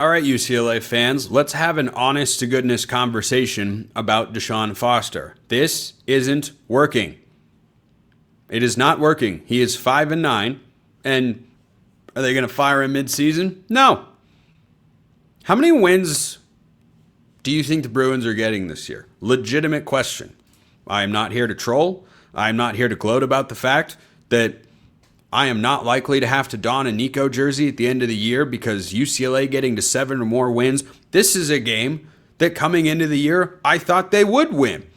All right, UCLA fans, let's have an honest-to-goodness conversation about DeShaun Foster. This isn't working. It is not working. He is 5-9, and are they going to fire him mid-season? No. How many wins do you think the Bruins are getting this year? Legitimate question. I am not here to troll. I am not here to gloat about the fact that I am not likely to have to don a Nico jersey at the end of the year because UCLA getting to 7 or more wins. This is a game that coming into the year, I thought they would win.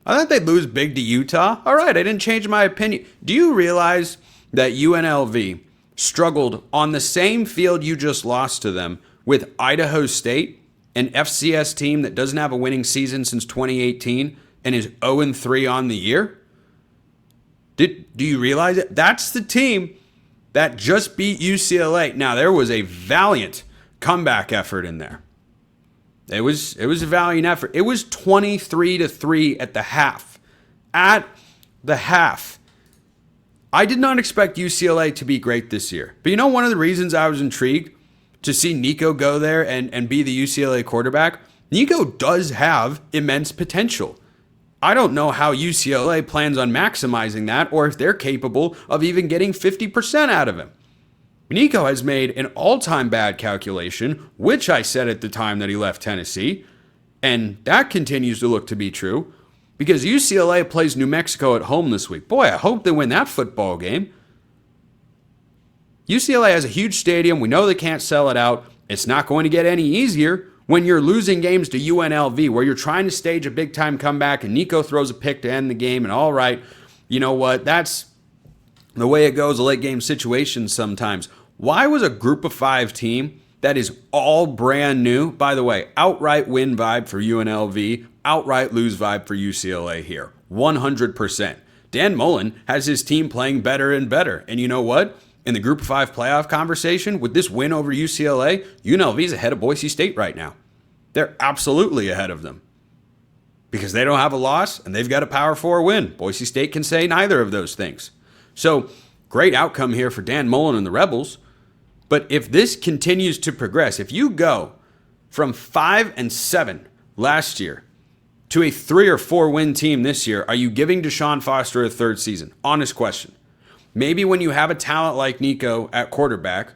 I thought they'd lose big to Utah. All right, I didn't change my opinion. Do you realize that UNLV struggled on the same field you just lost to them with Idaho State, an FCS team that doesn't have a winning season since 2018 and is 0-3 on the year? Do you realize it? That's the team that just beat UCLA. Now, there was a valiant comeback effort in there. It was a valiant effort. It was 23-3 at the half. At the half. I did not expect UCLA to be great this year. But you know one of the reasons I was intrigued to see Nico go there and be the UCLA quarterback? Nico does have immense potential. I don't know how UCLA plans on maximizing that or if they're capable of even getting 50% out of him. Nico has made an all-time bad calculation, which I said at the time that he left Tennessee, and that continues to look to be true because UCLA plays New Mexico at home this week. Boy, I hope they win that football game. UCLA has a huge stadium. We know they can't sell it out. It's not going to get any easier when you're losing games to UNLV, where you're trying to stage a big-time comeback and Nico throws a pick to end the game, and all right, you know what, that's the way it goes, a late-game situation sometimes. Why was a group of 5 team that is all brand new, by the way, outright win vibe for UNLV, outright lose vibe for UCLA here, 100%. Dan Mullen has his team playing better and better, and you know what? In the Group of 5 playoff conversation, with this win over UCLA, UNLV is ahead of Boise State right now. They're absolutely ahead of them because they don't have a loss and they've got a Power 4 win. Boise State can say neither of those things. So, great outcome here for Dan Mullen and the Rebels. But if this continues to progress, if you go from 5-7 last year to a 3 or 4 win team this year, are you giving DeShaun Foster a third season? Honest question. Maybe when you have a talent like Nico at quarterback,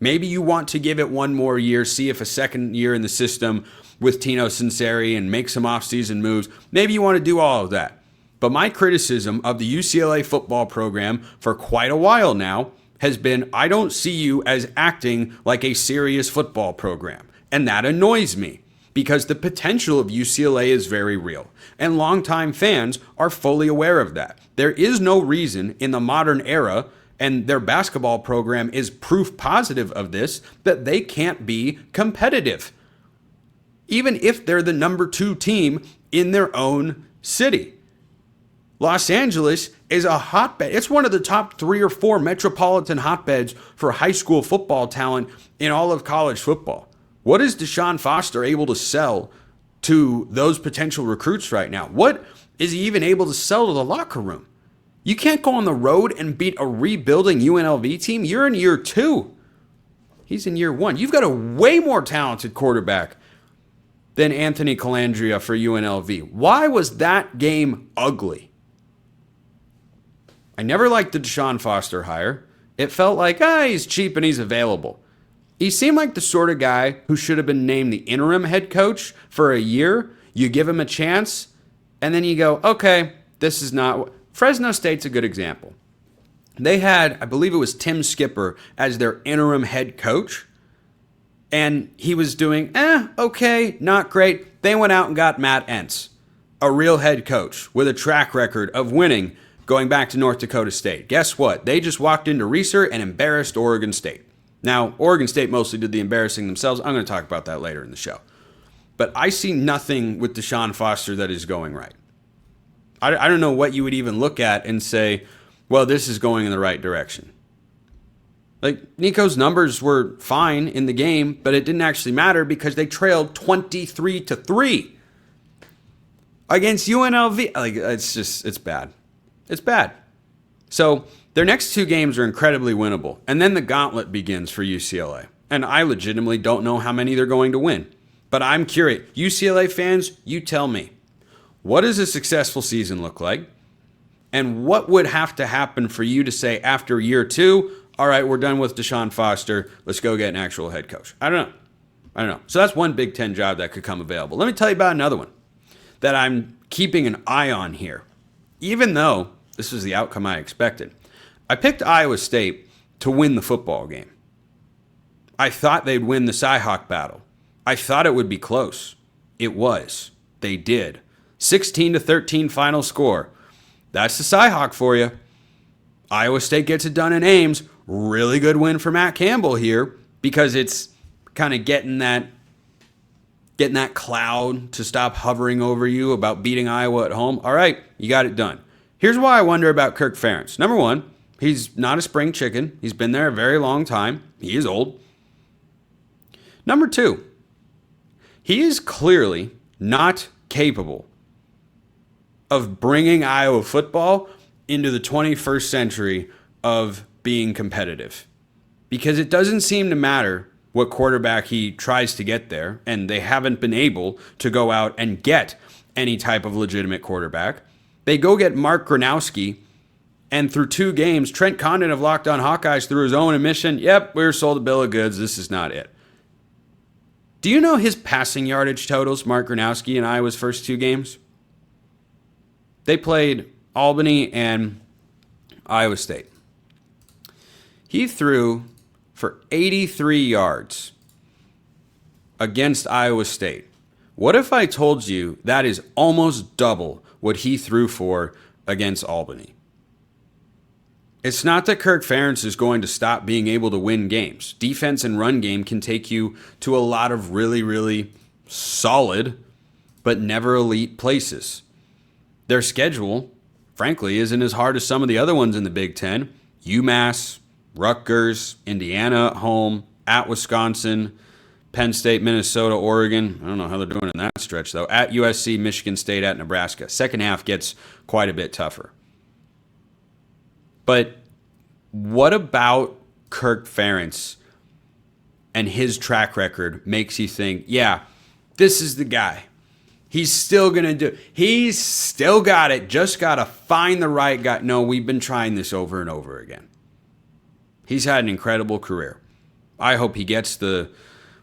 maybe you want to give it one more year, see if a second year in the system with Tino Sinceri and make some offseason moves. Maybe you want to do all of that. But my criticism of the UCLA football program for quite a while now has been, I don't see you as acting like a serious football program. And that annoys me because the potential of UCLA is very real. And longtime fans are fully aware of that. There is no reason in the modern era, and their basketball program is proof positive of this, that they can't be competitive. Even if they're the number 2 team in their own city. Los Angeles is a hotbed. It's one of the top 3 or 4 metropolitan hotbeds for high school football talent in all of college football. What is DeShaun Foster able to sell to those potential recruits right now? What is he even able to sell to the locker room? You can't go on the road and beat a rebuilding UNLV team. You're in year 2. He's in year 1. You've got a way more talented quarterback than Anthony Calandria for UNLV. Why was that game ugly? I never liked the DeShaun Foster hire. It felt like, he's cheap and he's available. He seemed like the sort of guy who should have been named the interim head coach for a year. You give him a chance, and then you go, okay, this is not... Fresno State's a good example. They had, I believe it was Tim Skipper as their interim head coach, and he was doing, okay, not great. They went out and got Matt Entz, a real head coach with a track record of winning going back to North Dakota State. Guess what? They just walked into Reser and embarrassed Oregon State. Now, Oregon State mostly did the embarrassing themselves. I'm going to talk about that later in the show. But I see nothing with DeShaun Foster that is going right. I don't know what you would even look at and say, well, this is going in the right direction. Like, Nico's numbers were fine in the game, but it didn't actually matter because they trailed 23-3 against UNLV. Like, it's bad. It's bad. So their next 2 games are incredibly winnable. And then the gauntlet begins for UCLA. And I legitimately don't know how many they're going to win. But I'm curious. UCLA fans, you tell me. What does a successful season look like? And what would have to happen for you to say after year 2, all right, we're done with DeShaun Foster. Let's go get an actual head coach. I don't know. So that's one Big Ten job that could come available. Let me tell you about another one that I'm keeping an eye on here. Even though this was the outcome I expected. I picked Iowa State to win the football game. I thought they'd win the Cyhawk battle. I thought it would be close. It was. They did. 16-13 final score. That's the Cyhawk for you. Iowa State gets it done in Ames. Really good win for Matt Campbell here because it's kind of getting that cloud to stop hovering over you about beating Iowa at home. All right, you got it done. Here's why I wonder about Kirk Ferentz. Number one, he's not a spring chicken. He's been there a very long time. He is old. Number two, he is clearly not capable of bringing Iowa football into the 21st century of being competitive. Because it doesn't seem to matter what quarterback he tries to get there, and they haven't been able to go out and get any type of legitimate quarterback. They go get Mark Gronowski, and through 2 games, Trent Condon of Locked On Hawkeyes, through his own admission, yep, we were sold a bill of goods, this is not it. Do you know his passing yardage totals, Mark Gronowski, in Iowa's first 2 games? They played Albany and Iowa State. He threw for 83 yards against Iowa State. What if I told you that is almost double what he threw for against Albany? It's not that Kirk Ferentz is going to stop being able to win games. Defense and run game can take you to a lot of really, really solid but never elite places. Their schedule, frankly, isn't as hard as some of the other ones in the Big Ten. UMass, Rutgers, Indiana at home, at Wisconsin, Penn State, Minnesota, Oregon. I don't know how they're doing in that stretch, though. At USC, Michigan State, at Nebraska. Second half gets quite a bit tougher. But what about Kirk Ferentz and his track record makes you think, yeah, this is the guy. He's still going to do. He's still got it. Just got to find the right guy. No, we've been trying this over and over again. He's had an incredible career. I hope he gets the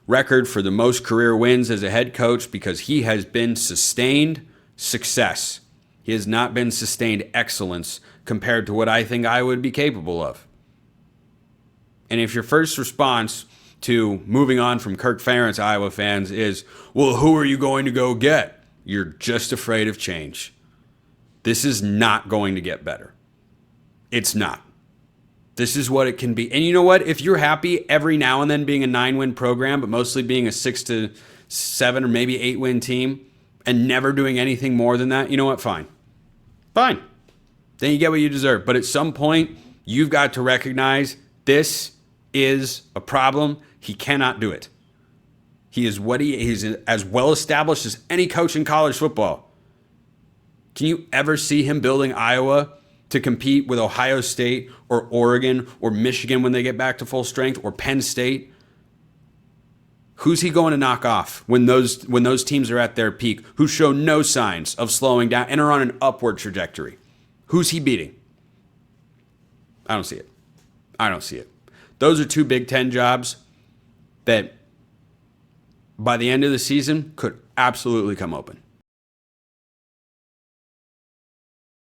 record for the most career wins as a head coach because he has been sustained success. He has not been sustained excellence compared to what I think I would be capable of. And if your first response to moving on from Kirk Ferentz, Iowa fans, is, well, who are you going to go get? You're just afraid of change. This is not going to get better. It's not. This is what it can be. And you know what? If you're happy every now and then being a 9-win program, but mostly being a 6 to 7 or maybe 8-win team and never doing anything more than that, you know what? Fine. Fine. Then you get what you deserve. But at some point, you've got to recognize this is a problem. He cannot do it. He's as well established as any coach in college football. Can you ever see him building Iowa to compete with Ohio State or Oregon or Michigan when they get back to full strength, or Penn State? Who's he going to knock off when those teams are at their peak, who show no signs of slowing down and are on an upward trajectory? Who's he beating? I don't see it. I don't see it. Those are 2 Big Ten jobs that by the end of the season could absolutely come open.